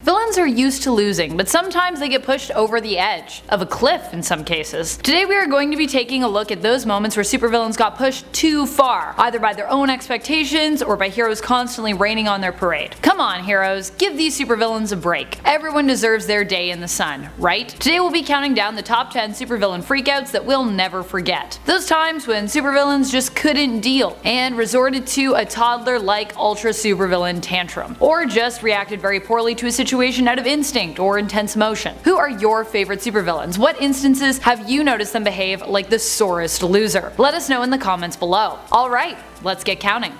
Villains are used to losing, but sometimes they get pushed over the edge of a cliff in some cases. Today we are going to be taking a look at those moments where supervillains got pushed too far, either by their own expectations or by heroes constantly raining on their parade. Come on heroes, give these supervillains a break. Everyone deserves their day in the sun, right? Today we'll be counting down the top 10 supervillain freakouts that we'll never forget. Those times when supervillains just couldn't deal and resorted to a toddler-like ultra supervillain tantrum, or just reacted very poorly to a situation out of instinct or intense emotion. Who are your favorite supervillains? What instances have you noticed them behave like the sorest loser? Let us know in the comments below. Alright, let's get counting.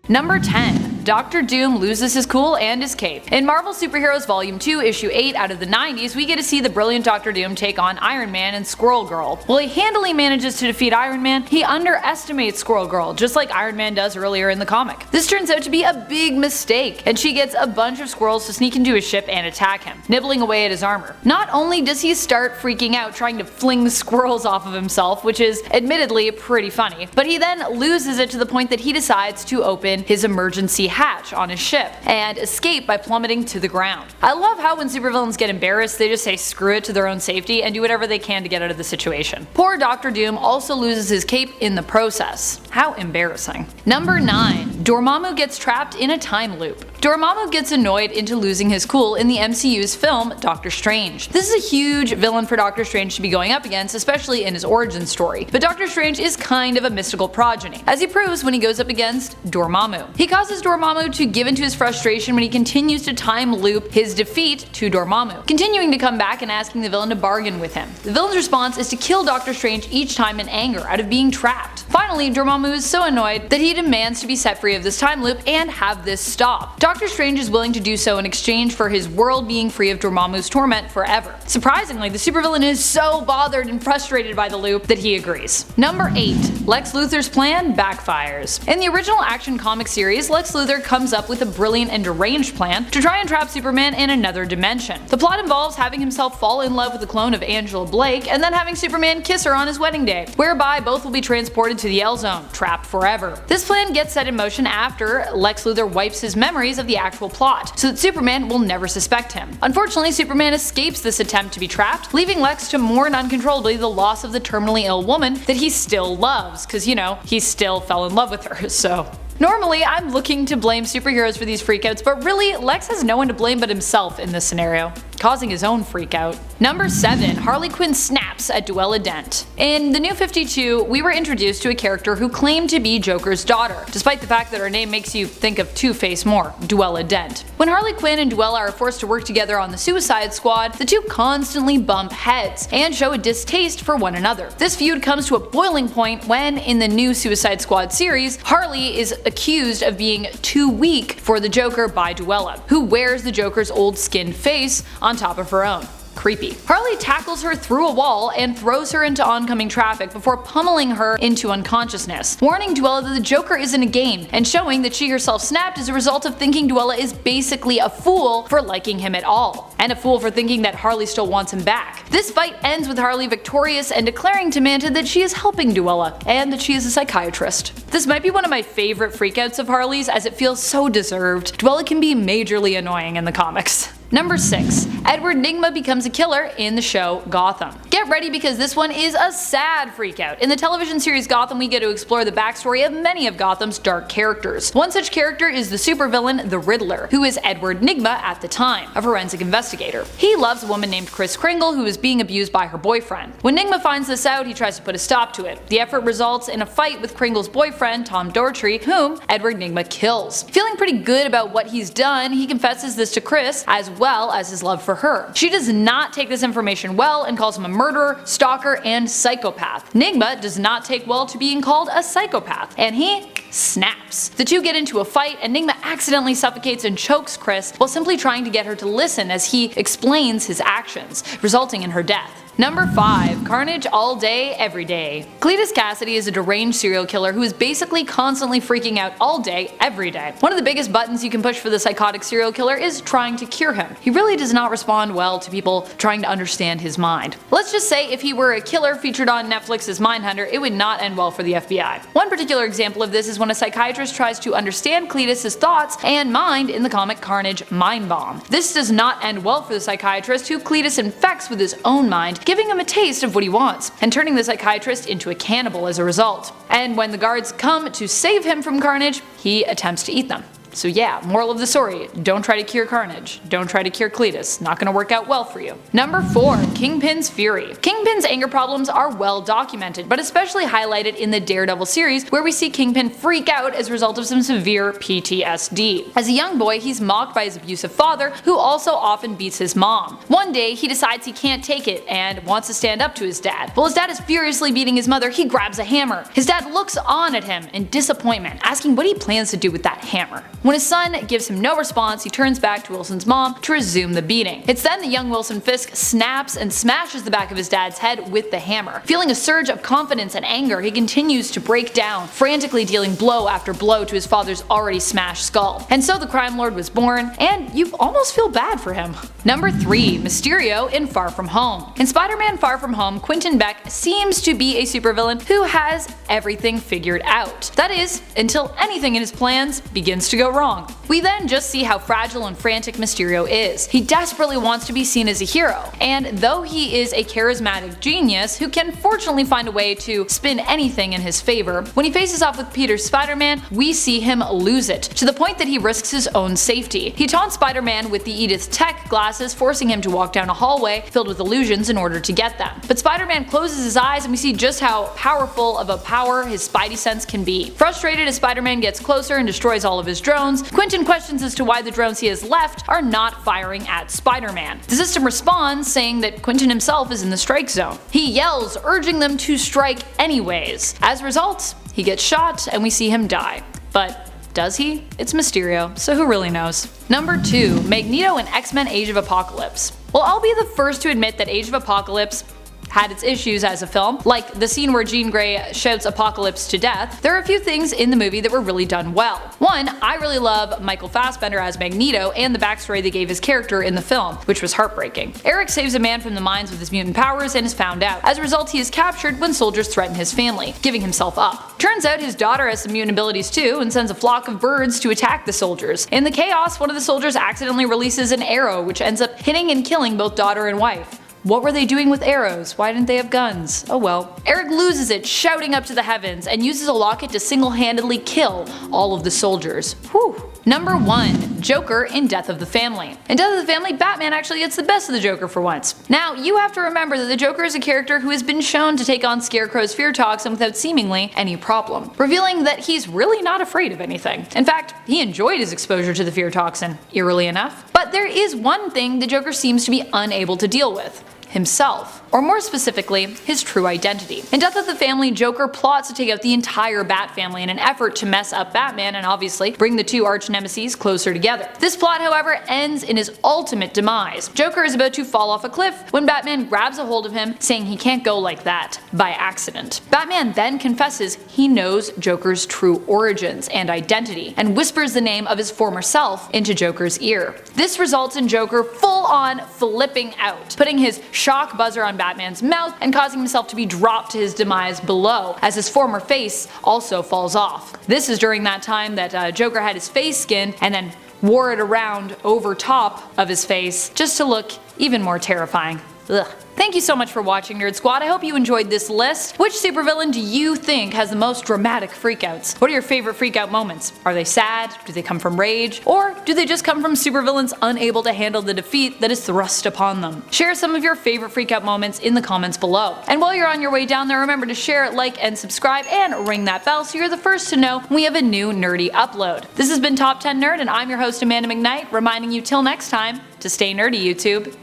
Number 10. Dr. Doom loses his cool and his cape. In Marvel Superheroes Volume 2, Issue 8 out of the 90s, we get to see the brilliant Dr. Doom take on Iron Man and Squirrel Girl. While he handily manages to defeat Iron Man, he underestimates Squirrel Girl, just like Iron Man does earlier in the comic. This turns out to be a big mistake, and she gets a bunch of squirrels to sneak into his ship and attack him, nibbling away at his armor. Not only does he start freaking out trying to fling squirrels off of himself, which is admittedly pretty funny, but he then loses it to the point that he decides to open his emergency hatch on his ship and escape by plummeting to the ground. I love how when supervillains get embarrassed, they just say screw it to their own safety and do whatever they can to get out of the situation. Poor Dr. Doom also loses his cape in the process. How embarrassing. Number 9. Dormammu gets trapped in a time loop. Dormammu gets annoyed into losing his cool in the MCU's film Doctor Strange. This is a huge villain for Doctor Strange to be going up against, especially in his origin story. But Doctor Strange is kind of a mystical progeny, as he proves when he goes up against Dormammu. He causes Dormammu to give into his frustration when he continues to time loop his defeat to Dormammu, continuing to come back and asking the villain to bargain with him. The villain's response is to kill Doctor Strange each time in anger out of being trapped. Finally, Dormammu is so annoyed that he demands to be set free of this time loop and have this stop. Dr. Strange is willing to do so in exchange for his world being free of Dormammu's torment forever. Surprisingly, the supervillain is so bothered and frustrated by the loop that he agrees. Number 8. Lex Luthor's plan backfires. In the original Action comic series, Lex Luthor comes up with a brilliant and deranged plan to try and trap Superman in another dimension. The plot involves having himself fall in love with a clone of Angela Blake and then having Superman kiss her on his wedding day, whereby both will be transported to the L-Zone, trapped forever. This plan gets set in motion after Lex Luthor wipes his memories of the actual plot, so that Superman will never suspect him. Unfortunately, Superman escapes this attempt to be trapped, leaving Lex to mourn uncontrollably the loss of the terminally ill woman that he still loves, cause you know, he still fell in love with her, so. Normally, I'm looking to blame superheroes for these freakouts, but really, Lex has no one to blame but himself in this scenario, causing his own freakout. Number 7. Harley Quinn snaps at Duella Dent. In the New 52, we were introduced to a character who claimed to be Joker's daughter, despite the fact that her name makes you think of Two-Face more, Duella Dent. When Harley Quinn and Duella are forced to work together on the Suicide Squad, the two constantly bump heads and show a distaste for one another. This feud comes to a boiling point when, in the new Suicide Squad series, Harley is accused of being too weak for the Joker by Duella, who wears the Joker's old skinned face on top of her own. Creepy. Harley tackles her through a wall and throws her into oncoming traffic before pummeling her into unconsciousness, warning Duella that the Joker isn't a game, and showing that she herself snapped as a result of thinking Duella is basically a fool for liking him at all, and a fool for thinking that Harley still wants him back. This fight ends with Harley victorious and declaring to Manta that she is helping Duella, and that she is a psychiatrist. This might be one of my favorite freakouts of Harley's, as it feels so deserved. Duella can be majorly annoying in the comics. Number 6. Edward NYGMA becomes a killer in the show Gotham. Get ready because this one is a sad freakout. In the television series Gotham, we get to explore the backstory of many of Gotham's dark characters. One such character is the supervillain the Riddler, who is Edward NYGMA at the time, a forensic investigator. He loves a woman named Kris Kringle who is being abused by her boyfriend. When NYGMA finds this out, he tries to put a stop to it. The effort results in a fight with Kringle's boyfriend, Tom Doherty, whom Edward NYGMA kills. Feeling pretty good about what he's done, he confesses this to Kris as well as his love for her. She does not take this information well and calls him a murderer, stalker, and psychopath. NYGMA does not take well to being called a psychopath, and he snaps. The two get into a fight and NYGMA accidentally suffocates and chokes Kris while simply trying to get her to listen as he explains his actions, resulting in her death. Number 5. Carnage all day, every day. Cletus Cassidy is a deranged serial killer who is basically constantly freaking out all day, every day. One of the biggest buttons you can push for the psychotic serial killer is trying to cure him. He really does not respond well to people trying to understand his mind. Let's just say if he were a killer featured on Netflix's Mindhunter, it would not end well for the FBI. One particular example of this is when a psychiatrist tries to understand Cletus's thoughts and mind in the comic Carnage Mind Bomb. This does not end well for the psychiatrist, who Cletus infects with his own mind, giving him a taste of what he wants, and turning the psychiatrist into a cannibal as a result. And when the guards come to save him from Carnage, he attempts to eat them. So yeah, moral of the story, don't try to cure Carnage. Don't try to cure Cletus. Not gonna work out well for you. Number 4. Kingpin's Fury. Kingpin's anger problems are well documented, but especially highlighted in the Daredevil series, where we see Kingpin freak out as a result of some severe PTSD. As a young boy, he's mocked by his abusive father, who also often beats his mom. One day, he decides he can't take it and wants to stand up to his dad. While his dad is furiously beating his mother, he grabs a hammer. His dad looks on at him in disappointment, asking what he plans to do with that hammer. When his son gives him no response, he turns back to Wilson's mom to resume the beating. It's then the young Wilson Fisk snaps and smashes the back of his dad's head with the hammer. Feeling a surge of confidence and anger, he continues to break down, frantically dealing blow after blow to his father's already smashed skull. And so the crime lord was born, and you almost feel bad for him. Number 3. Mysterio in Far From Home. In Spider-Man Far From Home, Quentin Beck seems to be a supervillain who has everything figured out. That is, until anything in his plans begins to go wrong. We then just see how fragile and frantic Mysterio is. He desperately wants to be seen as a hero, and though he is a charismatic genius who can fortunately find a way to spin anything in his favor, when he faces off with Peter's Spider-Man, we see him lose it, to the point that he risks his own safety. He taunts Spider-Man with the Edith Tech glasses, forcing him to walk down a hallway filled with illusions in order to get them. But Spider-Man closes his eyes and we see just how powerful of a power his spidey sense can be. Frustrated as Spider-Man gets closer and destroys all of his drones, Quentin questions as to why the drones he has left are not firing at Spider-Man. The system responds, saying that Quentin himself is in the strike zone. He yells, urging them to strike anyways. As a result, he gets shot and we see him die. But does he? It's Mysterio, so who really knows? Number 2. Magneto in X-Men Age of Apocalypse. Well, I'll be the first to admit that Age of Apocalypse had its issues as a film, like the scene where Jean Grey shouts Apocalypse to death. There are a few things in the movie that were really done well. One, I really love Michael Fassbender as Magneto and the backstory they gave his character in the film, which was heartbreaking. Eric saves a man from the mines with his mutant powers and is found out. As a result, he is captured when soldiers threaten his family, giving himself up. Turns out his daughter has some mutant abilities too and sends a flock of birds to attack the soldiers. In the chaos, one of the soldiers accidentally releases an arrow, which ends up hitting and killing both daughter and wife. What were they doing with arrows? Why didn't they have guns? Oh well. Eric loses it, shouting up to the heavens, and uses a locket to single-handedly kill all of the soldiers. Whew. Number 1. Joker in Death of the Family. In Death of the Family, Batman actually gets the best of the Joker for once. Now, you have to remember that the Joker is a character who has been shown to take on Scarecrow's fear toxin without seemingly any problem, revealing that he's really not afraid of anything. In fact, he enjoyed his exposure to the fear toxin, eerily enough. But there is one thing the Joker seems to be unable to deal with: himself, or more specifically, his true identity. In Death of the Family, Joker plots to take out the entire Bat family in an effort to mess up Batman and obviously bring the two arch nemesis closer together. This plot, however, ends in his ultimate demise. Joker is about to fall off a cliff when Batman grabs a hold of him, saying he can't go like that, by accident. Batman then confesses he knows Joker's true origins and identity, and whispers the name of his former self into Joker's ear. This results in Joker full on flipping out, putting his shock buzzer on Batman's mouth and causing himself to be dropped to his demise below, as his former face also falls off. This is during that time that Joker had his face skinned and then wore it around over top of his face just to look even more terrifying. Ugh. Thank you so much for watching, Nerd Squad. I hope you enjoyed this list. Which supervillain do you think has the most dramatic freakouts? What are your favorite freakout moments? Are they sad? Do they come from rage? Or do they just come from supervillains unable to handle the defeat that is thrust upon them? Share some of your favorite freakout moments in the comments below. And while you're on your way down there, remember to share, like, and subscribe, and ring that bell so you're the first to know when we have a new nerdy upload. This has been Top 10 Nerd, and I'm your host Amanda McKnight, reminding you till next time to stay nerdy, YouTube.